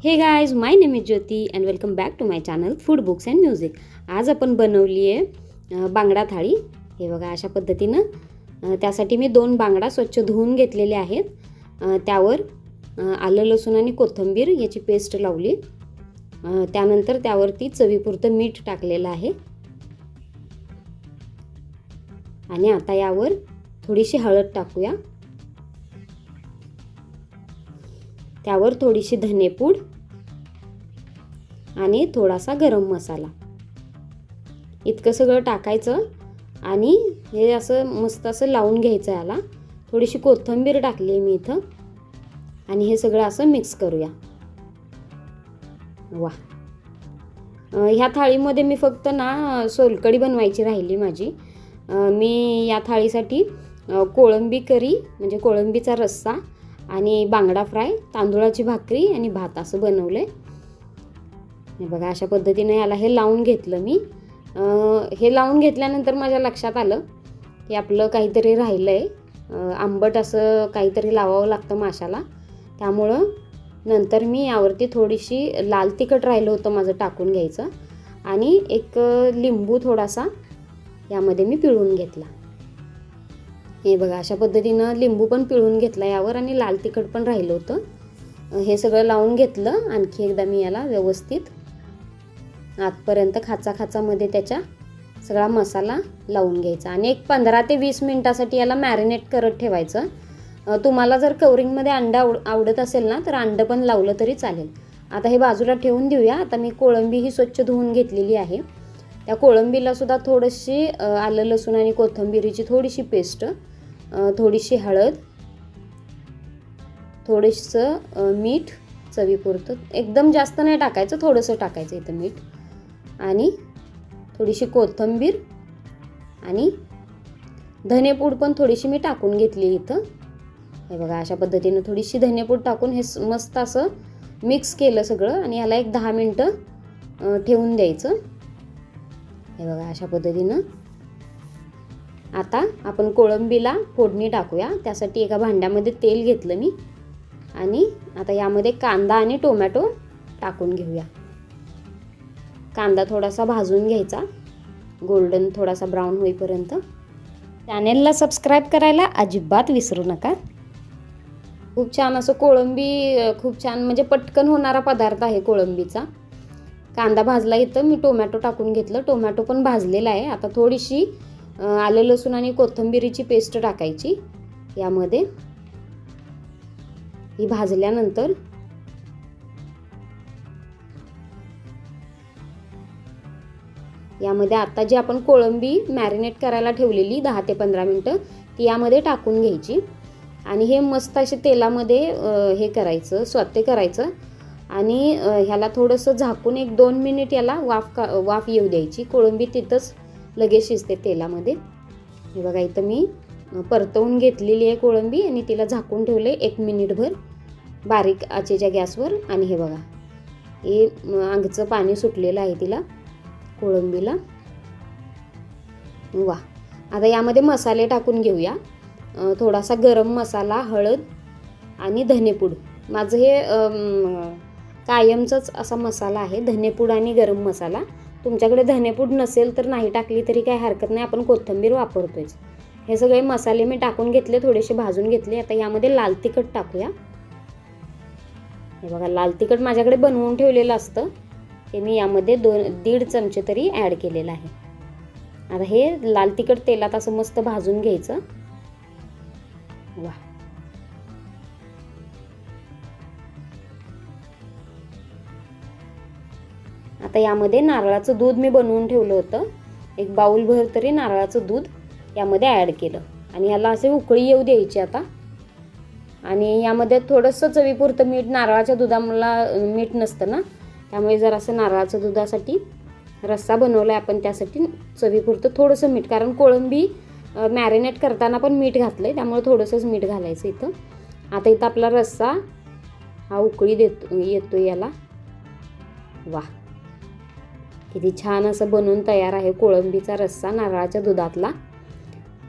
हे guys, my name is Jyoti and welcome back to my channel food books and music. आज आपण बनवली आहे बांगडा थाळी. हे बघा अशा पद्धतीनं. त्यासाठी मी 2 बांगडा स्वच्छ धुवून घेतलेले आहेत. त्यावर आलं लसूण आणि कोथिंबीर याची पेस्ट लावली. त्यानंतर त्यावरती चवीपुरतं मीठ टाकलेलं आहे. आणि आता यावर थोडीशी हळद टाकूया. त्यावर थोडीशी धनेपूड आणि थोडासा गरम मसाला इतकं सगळं टाकायचं आणि हे असं मस्त असं लावून घ्यायचं. याला थोडीशी कोथिंबीर टाकली आहे मी इथं आणि हे सगळं असं मिक्स करूया. वा, ह्या थाळीमध्ये मी फक्त ना सोलकढी बनवायची राहिली माझी. मी या थाळीसाठी कोळंबी करी म्हणजे कोळंबीचा रस्सा आणि बांगडा फ्राय, तांदूळाची भाकरी आणि भात असं बनवलं आहे. हे बघा अशा पद्धतीने याला हे लावून घेतलं मी. हे लावून घेतल्यानंतर माझ्या लक्षात आलं की आपलं काहीतरी राहिलं आहे. आंबट असं काहीतरी लावावं लागतं माशाला. त्यामुळं नंतर मी यावरती थोडीशी लाल तिखट राहिलं होतं माझं टाकून घ्यायचं आणि एक लिंबू थोडासा यामध्ये मी पिळून घेतला. हे बघा अशा पद्धतीनं लिंबू पण पिळून घेतला यावर आणि लाल तिखट पण राहिलं होतं. हे सगळं लावून घेतलं. आणखी एकदा मी याला व्यवस्थित आतपर्यंत खाचामध्ये त्याच्या सगळा मसाला लावून घ्यायचा आणि एक 15 ते 20 मिनिटासाठी याला मॅरिनेट करत ठेवायचं. तुम्हाला जर कवरिंगमध्ये अंडा आवडत असेल ना तर अंडं पण लावलं तरी चालेल. आता हे बाजूला ठेवून देऊया. आता मी कोळंबी ही स्वच्छ धुवून घेतलेली आहे. त्या कोळंबीला सुद्धा थोडीशी आलं लसूण आणि कोथिंबीरीची थोडीशी पेस्ट, थोडीशी हळद, थोडंसं मीठ चवीपुरतं, एकदम जास्त नाही टाकायचं, थोडंसं टाकायचं इथं मीठ, आणि थोडीशी कोथिंबीर आणि धनेपूड पण थोडीशी मी टाकून घेतली इथं. हे बघा अशा पद्धतीनं थोडीशी धनेपूड टाकून हे मस्त असं मिक्स केलं सगळं आणि याला एक 10 मिनटं ठेवून द्यायचं. हे बघा अशा पद्धतीनं. आता आपण कोळंबीला फोडणी टाकूया. त्यासाठी एका भांड्यामध्ये तेल घेतलं मी आणि आता यामध्ये कांदा आणि टोमॅटो टाकून घेऊया. कांदा थोडासा भाजून घ्यायचा, गोल्डन थोडासा ब्राऊन होईपर्यंत. चॅनेलला सबस्क्राईब करायला अजिबात विसरू नका. खूप छान असं कोळंबी, खूप छान म्हणजे पटकन होणारा पदार्थ आहे कोळंबीचा. कांदा भाजला. इथं मी टोमॅटो टाकून घेतलं. टोमॅटो पण भाजलेला आहे. आता थोडीशी आलं लसूण आणि कोथिंबीरीची पेस्ट टाकायची यामध्ये. ही भाजल्यानंतर यामध्ये आता जी आपण कोळंबी मॅरिनेट करायला ठेवलेली 10 ते 15 मिनटं ती यामध्ये टाकून घ्यायची आणि हे मस्त असे तेलामध्ये हे करायचं, स्वते करायचं आणि ह्याला थोडंसं झाकून एक 2 मिनिट याला वाफ येऊ द्यायची. कोळंबी तिथंच लगेच शिजते तेलामध्ये. हे बघा इथं मी परतवून घेतलेली आहे कोळंबी आणि तिला झाकून ठेवले 1 मिनिटभर बारीक आचेच्या गॅसवर. आणि हे बघा हे अंगचं पाणी सुटलेलं आहे तिला, कोळंबीला. वा, आता यामध्ये मसाले टाकून घेऊया. थोडासा गरम मसाला, हळद आणि धनेपूड. माझं हे कायमचंच असा मसाला आहे, धनेपूड आणि गरम मसाला. तुमच्याकडे धनेपूड नसेल तर नाही टाकली तरी काही हरकत नाही, आपण कोथिंबीर वापरतोयच. हे सगळे मसाले मी टाकून घेतले, थोडेसे भाजून घेतले. आता यामध्ये लाल तिखट टाकूया. हे बघा लाल तिखट माझ्याकडे बनवून ठेवलेलं असतं, ते मी यामध्ये 1.5 चमचे तरी ॲड केलेलं आहे. आता हे लाल तिखट तेलात असं मस्त भाजून घ्यायचं. वा, आता यामध्ये नारळाचं दूध मी बनवून ठेवलं होतं, एक बाउलभर तरी नारळाचं दूध यामध्ये ॲड केलं आणि याला असे उकळी येऊ द्यायची आता. आणि यामध्ये थोडंसं चवीपुरतं मीठ, नारळाच्या दुधाला मीठ नसतं ना, त्यामुळे जर असं नारळाच्या दुधासाठी रस्सा बनवला आहे आपण, त्यासाठी चवीपुरतं थोडंसं मीठ, कारण कोळंबी मॅरिनेट करताना पण मीठ घातलं आहे, त्यामुळे थोडंसंच मीठ घालायचं इथं. आता इथं आपला रस्सा हा उकळी येतो याला. वा, किती छान असं बनवून तयार आहे कोळंबीचा रस्सा नारळाच्या दुधातला.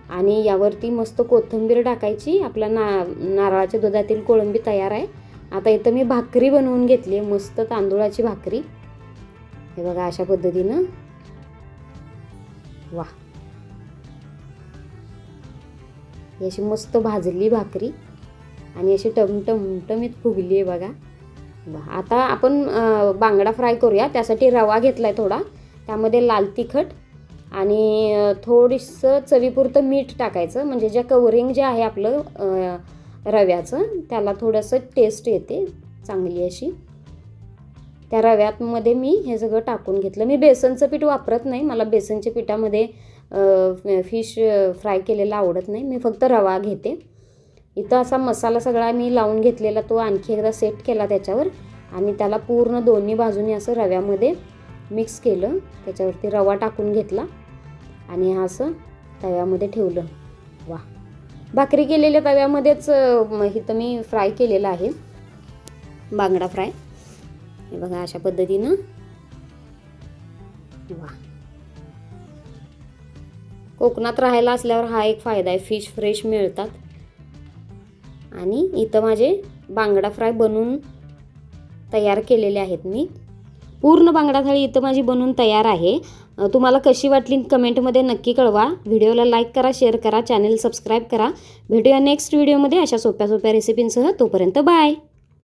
आणि यावरती मस्त कोथिंबीर टाकायची. आपला नारळाच्या दुधातील कोळंबी तयार आहे आता इथं मी भाकरी बनवून घेतली आहे, मस्त तांदूळाची भाकरी. हे बघा अशा पद्धतीनं. वा, ही अशी मस्त भाजली भाकरी आणि अशी टमटमीत फुगली आहे बघा. आता आपण बांगडा फ्राय करूया. त्यासाठी रवा घेतला आहे थोडा, त्यामध्ये लाल तिखट आणि थोडंसं चवीपुरतं मीठ टाकायचं, म्हणजे जे कवरिंग जे आहे आपलं रव्याचं त्याला थोडंसं टेस्ट येते चांगली अशी. त्या रव्यामध्ये मी हे सगळं टाकून घेतलं. मी बेसनचं पीठ वापरत नाही, मला बेसनच्या पिठामध्ये फिश फ्राय केलेला आवडत नाही. मी फक्त रवा घेते. इथं असा मसाला सगळा मी लावून घेतलेला, तो आणखी एकदा सेट केला त्याच्यावर आणि त्याला पूर्ण दोन्ही बाजूनी असं रव्यामध्ये मिक्स केलं. त्याच्यावरती रवा टाकून घेतला आणि हा असं तव्यामध्ये ठेवलं. वा, भाकरी केलेल्या तव्यामध्येच इथं मी फ्राय केलेला आहे बांगडा फ्राय. हे बघा अशा पद्धतीनं. वा, कोकणात राहायला असल्यावर हा एक फायदा आहे, फिश फ्रेश मिळतात. आणि इथं माझे बांगडा फ्राय बनवून तयार केलेले आहेत. मी पूर्ण बांगडा थाळी इथं माझी बनवून तयार आहे. तुम्हाला कशी वाटली कमेंटमध्ये नक्की कळवा. व्हिडिओला लाईक करा, शेअर करा, चॅनल सबस्क्राईब करा. भेटूया नेक्स्ट व्हिडिओमध्ये अशा सोप्या रेसिपींसह. तोपर्यंत बाय.